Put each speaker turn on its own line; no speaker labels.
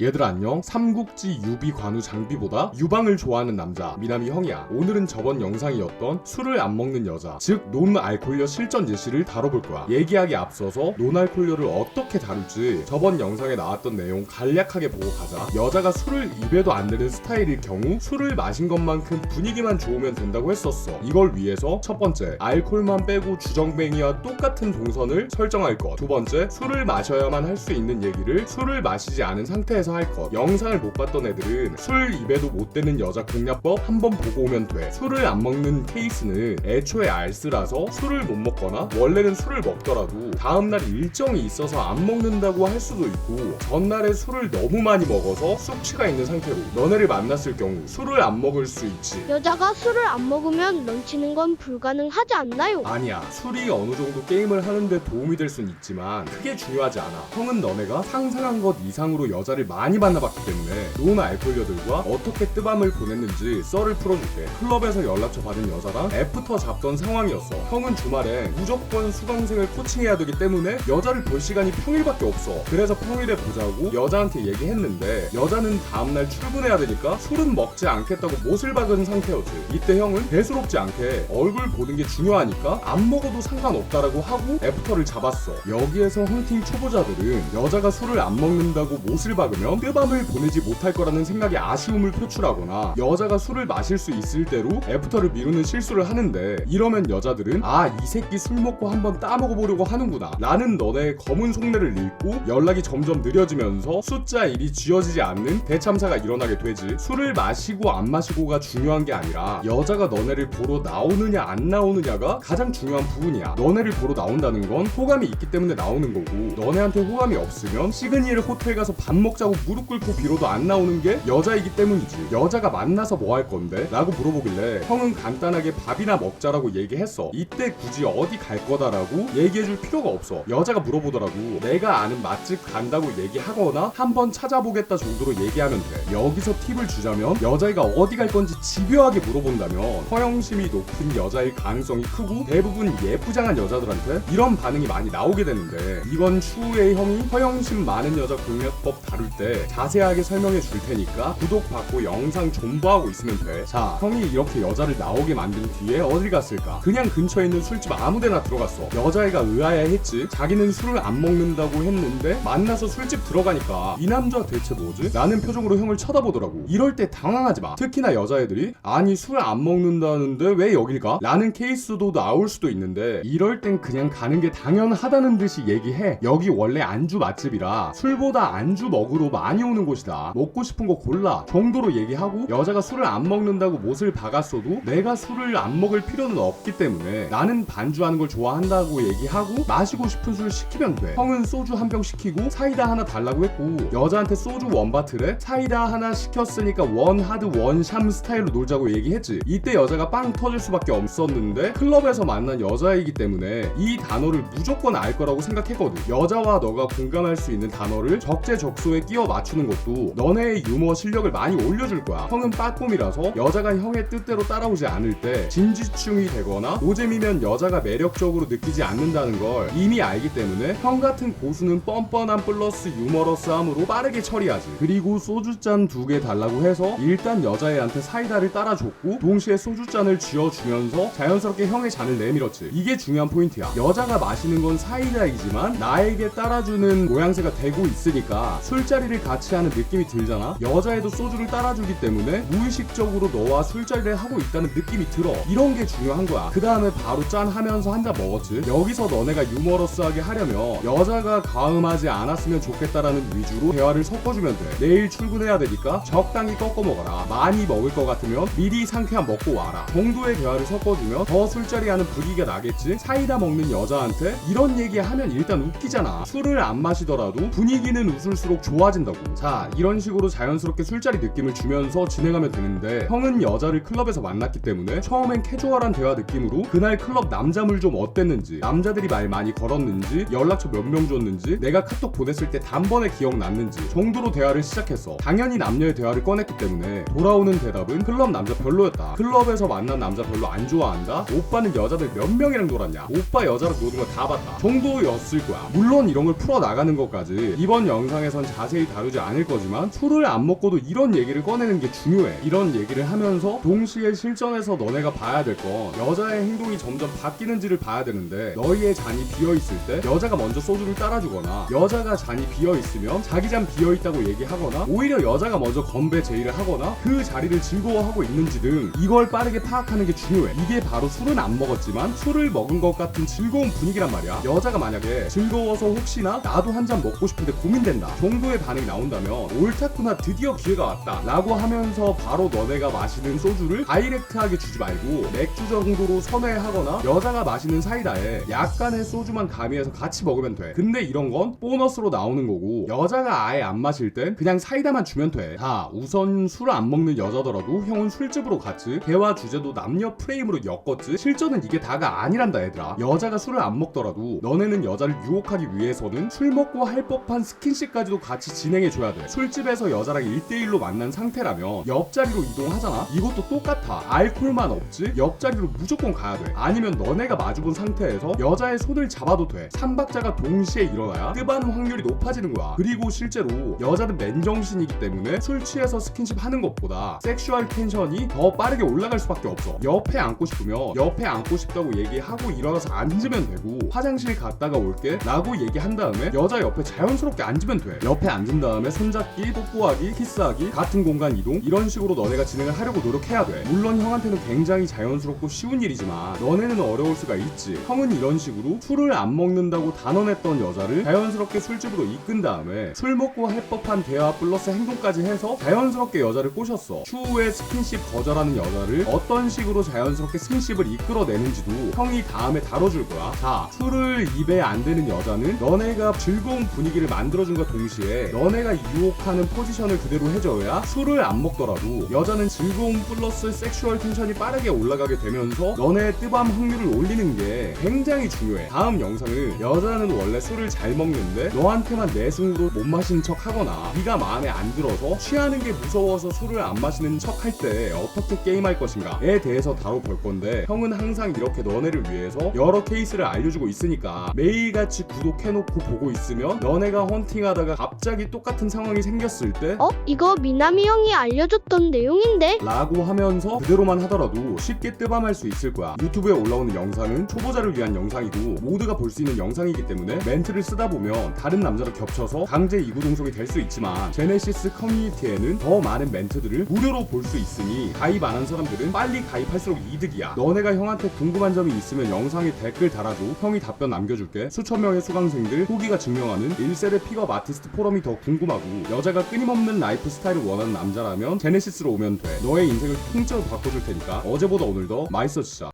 얘들아 안녕. 삼국지 유비 관우 장비보다 유방을 좋아하는 남자 미남이 형이야. 오늘은 저번 영상이었던 술을 안 먹는 여자, 즉 논알콜녀 실전 예시를 다뤄볼 거야. 얘기하기 앞서서 논알콜녀를 어떻게 다룰지 저번 영상에 나왔던 내용 간략하게 보고 가자. 여자가 술을 입에도 안 드는 스타일일 경우 술을 마신 것만큼 분위기만 좋으면 된다고 했었어. 이걸 위해서 첫 번째, 알콜만 빼고 주정뱅이와 똑같은 동선을 설정할 것. 두 번째, 술을 마셔야만 할 수 있는 얘기를 술을 마시지 않은 상태에서 할 것. 영상을 못 봤던 애들은 술 입에도 못 대는 여자 공략법 한번 보고 오면 돼. 술을 안 먹는 케이스는 애초에 알쓰라서 술을 못 먹거나 원래는 술을 먹더라도 다음날 일정이 있어서 안 먹는다고 할 수도 있고, 전날에 술을 너무 많이 먹어서 숙취가 있는 상태로 너네를 만났을 경우 술을 안 먹을 수 있지.
여자가 술을 안 먹으면 넘치는 건 불가능하지 않나요?
아니야. 술이 어느 정도 게임을 하는데 도움이 될 순 있지만 크게 중요하지 않아. 형은 너네가 상상한 것 이상으로 여자를 많이 만나봤기 때문에 논알콜녀들과 어떻게 뜨밤을 보냈는지 썰을 풀어줄게. 클럽에서 연락처 받은 여자랑 애프터 잡던 상황이었어. 형은 주말에 무조건 수강생을 코칭해야 되기 때문에 여자를 볼 시간이 평일밖에 없어. 그래서 평일에 보자고 여자한테 얘기했는데 여자는 다음날 출근해야 되니까 술은 먹지 않겠다고 못을 박은 상태였지. 이때 형은 대수롭지 않게 얼굴 보는 게 중요하니까 안 먹어도 상관없다라고 하고 애프터를 잡았어. 여기에서 헌팅 초보자들은 여자가 술을 안 먹는다고 못을 박으면 뜨밤을 보내지 못할 거라는 생각에 아쉬움을 표출하거나 여자가 술을 마실 수 있을 대로 애프터를 미루는 실수를 하는데, 이러면 여자들은 이 새끼 술 먹고 한번 따먹어보려고 하는구나 라는 너네의 검은 속내를 읽고 연락이 점점 느려지면서 숫자 1이 쥐어지지 않는 대참사가 일어나게 되지. 술을 마시고 안 마시고가 중요한 게 아니라 여자가 너네를 보러 나오느냐 안 나오느냐가 가장 중요한 부분이야. 너네를 보러 나온다는 건 호감이 있기 때문에 나오는 거고, 너네한테 호감이 없으면 시그니엘 호텔 가서 밥 먹자고 무릎 꿇고 빌어도 안 나오는 게 여자이기 때문이지. 여자가 만나서 뭐 할 건데? 라고 물어보길래 형은 간단하게 밥이나 먹자라고 얘기했어. 이때 굳이 어디 갈 거다라고 얘기해줄 필요가 없어. 여자가 물어보더라고. 내가 아는 맛집 간다고 얘기하거나 한번 찾아보겠다 정도로 얘기하면 돼. 여기서 팁을 주자면 여자애가 어디 갈 건지 집요하게 물어본다면 허영심이 높은 여자일 가능성이 크고, 대부분 예쁘장한 여자들한테 이런 반응이 많이 나오게 되는데, 이건 추후에 형이 허영심 많은 여자 공략법 다룰 때 자세하게 설명해 줄 테니까 구독받고 영상 존버하고 있으면 돼. 자, 형이 이렇게 여자를 나오게 만든 뒤에 어딜 갔을까? 그냥 근처에 있는 술집 아무데나 들어갔어. 여자애가 의아해했지. 자기는 술을 안 먹는다고 했는데 만나서 술집 들어가니까 이 남자 대체 뭐지? 라는 표정으로 형을 쳐다보더라고. 이럴 때 당황하지 마. 특히나 여자애들이 아니 술 안 먹는다는데 왜 여길 가? 라는 케이스도 나올 수도 있는데, 이럴 땐 그냥 가는 게 당연하다는 듯이 얘기해. 여기 원래 안주 맛집이라 술보다 안주 먹으러 많이 오는 곳이다. 먹고 싶은 거 골라 정도로 얘기하고, 여자가 술을 안 먹는다고 못을 박았어도 내가 술을 안 먹을 필요는 없기 때문에 나는 반주하는 걸 좋아한다고 얘기하고 마시고 싶은 술 시키면 돼. 형은 소주 한 병 시키고 사이다 하나 달라고 했고, 여자한테 소주 원바틀에 사이다 하나 시켰으니까 원 하드 원 샴 스타일로 놀자고 얘기했지. 이때 여자가 빵 터질 수밖에 없었는데 클럽에서 만난 여자이기 때문에 이 단어를 무조건 알 거라고 생각했거든. 여자와 너가 공감할 수 있는 단어를 적재적소에 끼워 맞추는 것도 너네의 유머 실력을 많이 올려줄 거야. 형은 빠꼼이라서 여자가 형의 뜻대로 따라오지 않을 때 진지충이 되거나 노잼이면 여자가 매력적으로 느끼지 않는다는 걸 이미 알기 때문에 형 같은 고수는 뻔뻔한 플러스 유머러스함으로 빠르게 처리하지. 그리고 소주잔 2개 달라고 해서 일단 여자애한테 사이다를 따라줬고 동시에 소주잔을 쥐어주면서 자연스럽게 형의 잔을 내밀었지. 이게 중요한 포인트야. 여자가 마시는 건 사이다이지만 나에게 따라주는 모양새가 되고 있으니까 술자리를 같이 하는 느낌이 들잖아. 여자애도 소주를 따라주기 때문에 무의식적으로 너와 술자리를 하고 있다는 느낌이 들어. 이런 게 중요한 거야. 그 다음에 바로 짠 하면서 한 잔 먹었지. 여기서 너네가 유머러스하게 하려면 여자가 가음하지 않았으면 좋겠다라는 위주로 대화를 섞어주면 돼. 내일 출근해야 되니까 적당히 꺾어 먹어라. 많이 먹을 것 같으면 미리 상쾌한 먹고 와라 정도의 대화를 섞어주면 더 술자리 하는 분위기가 나겠지. 사이다 먹는 여자한테 이런 얘기하면 일단 웃기잖아. 술을 안 마시더라도 분위기는 웃을수록 좋아진다고. 자, 이런 식으로 자연스럽게 술자리 느낌을 주면서 진행하면 되는데, 형은 여자를 클럽에서 만났기 때문에 처음엔 캐주얼한 대화 느낌으로 그날 클럽 남자물 좀 어땠는지, 남자들이 말 많이 걸었는지, 연락처 몇 명 줬는지, 내가 카톡 보냈을 때 단번에 기억났는지 정도로 대화를 시작했어. 당연히 남녀의 대화를 꺼냈기 때문에 돌아오는 대답은 클럽 남자 별로였다. 클럽에서 만난 남자 별로 안 좋아한다. 오빠는 여자들 몇 명이랑 놀았냐. 오빠 여자랑 노는 거 다 봤다. 정도였을 거야. 물론 이런 걸 풀어나가는 것까지 이번 영상에선 자세히 다루지 않을 거지만 술을 안 먹고도 이런 얘기를 꺼내는 게 중요해. 이런 얘기를 하면서 동시에 실전에서 너네가 봐야 될 건 여자의 행동이 점점 바뀌는지를 봐야 되는데, 너희의 잔이 비어있을 때 여자가 먼저 소주를 따라주거나 여자가 잔이 비어있으면 자기 잔 비어있다고 얘기하거나 오히려 여자가 먼저 건배 제의를 하거나 그 자리를 즐거워하고 있는지 등 이걸 빠르게 파악하는 게 중요해. 이게 바로 술은 안 먹었지만 술을 먹은 것 같은 즐거운 분위기란 말이야. 여자가 만약에 즐거워서 혹시나 나도 한 잔 먹고 싶은데 고민된다 정도의 반응이 나온다면 옳다구나, 드디어 기회가 왔다 라고 하면서 바로 너네가 마시는 소주를 다이렉트하게 주지 말고 맥주 정도로 선회하거나 여자가 마시는 사이다에 약간의 소주만 가미해서 같이 먹으면 돼. 근데 이런 건 보너스로 나오는 거고, 여자가 아예 안 마실 땐 그냥 사이다만 주면 돼. 자, 우선 술 안 먹는 여자더라도 형은 술집으로 갔지, 대화 주제도 남녀 프레임으로 엮었지, 실전은 이게 다가 아니란다 얘들아. 여자가 술을 안 먹더라도 너네는 여자를 유혹하기 위해서는 술 먹고 할 법한 스킨십까지도 같이 진행해줘야 돼. 술집에서 여자랑 1대1로 만난 상태라면 옆자리로 이동하잖아? 이것도 똑같아. 알콜만 없지 옆자리로 무조건 가야 돼. 아니면 너네가 마주본 상태에서 여자의 손을 잡아도 돼. 3박자가 동시에 일어나야 뜨바는 확률이 높아지는 거야. 그리고 실제로 여자는 맨정신이기 때문에 술 취해서 스킨십 하는 것보다 섹슈얼 텐션이 더 빠르게 올라갈 수밖에 없어. 옆에 앉고 싶으면 옆에 앉고 싶다고 얘기하고 일어나서 앉으면 되고, 화장실 갔다가 올게 라고 얘기한 다음에 여자 옆에 자연스럽게 앉으면 돼. 옆에 앉은 다음에 손잡기, 뽀뽀하기, 키스하기, 같은 공간 이동, 이런 식으로 너네가 진행을 하려고 노력해야 돼. 물론 형한테는 굉장히 자연스럽고 쉬운 일이지만 너네는 어려울 수가 있지. 형은 이런 식으로 술을 안 먹는다고 단언했던 여자를 자연스럽게 술집으로 이끈 다음에 술 먹고 할 법한 대화 플러스 행동까지 해서 자연스럽게 여자를 꼬셨어. 추후에 스킨십 거절하는 여자를 어떤 식으로 자연스럽게 스킨십을 이끌어내는지도 형이 다음에 다뤄줄 거야. 자, 술을 입에 안 대는 여자는 너네가 즐거운 분위기를 만들어준과 동시에 너네가 유혹하는 포지션을 그대로 해줘야 술을 안 먹더라도 여자는 즐거움 플러스 섹슈얼 텐션이 빠르게 올라가게 되면서 너네의 뜨밤 확률을 올리는 게 굉장히 중요해. 다음 영상은 여자는 원래 술을 잘 먹는데 너한테만 내숭으로 못 마시는 척 하거나 네가 마음에 안 들어서 취하는 게 무서워서 술을 안 마시는 척 할 때 어떻게 게임할 것인가에 대해서 다뤄볼 건데, 형은 항상 이렇게 너네를 위해서 여러 케이스를 알려주고 있으니까 매일같이 구독해놓고 보고 있으면 너네가 헌팅하다가 갑자기 똑같은 상황이 생겼을 때
이거 미나미 형이 알려줬던 내용인데?
라고 하면서 그대로만 하더라도 쉽게 뜨밤할 수 있을 거야. 유튜브에 올라오는 영상은 초보자를 위한 영상이고 모두가 볼 수 있는 영상이기 때문에 멘트를 쓰다 보면 다른 남자랑 겹쳐서 강제 이구동성이 될 수 있지만, 제네시스 커뮤니티에는 더 많은 멘트들을 무료로 볼 수 있으니 가입 안 한 사람들은 빨리 가입할수록 이득이야. 너네가 형한테 궁금한 점이 있으면 영상에 댓글 달아줘. 형이 답변 남겨줄게. 수천 명의 수강생들 후기가 증명하는 1세대 픽업 아티스트 포럼이 더 궁금하고 여자가 끊임없는 라이프 스타일을 원하는 남자라면 제네시스로 오면 돼. 너의 인생을 통째로 바꿔줄 테니까 어제보다 오늘 더 맛있어지자.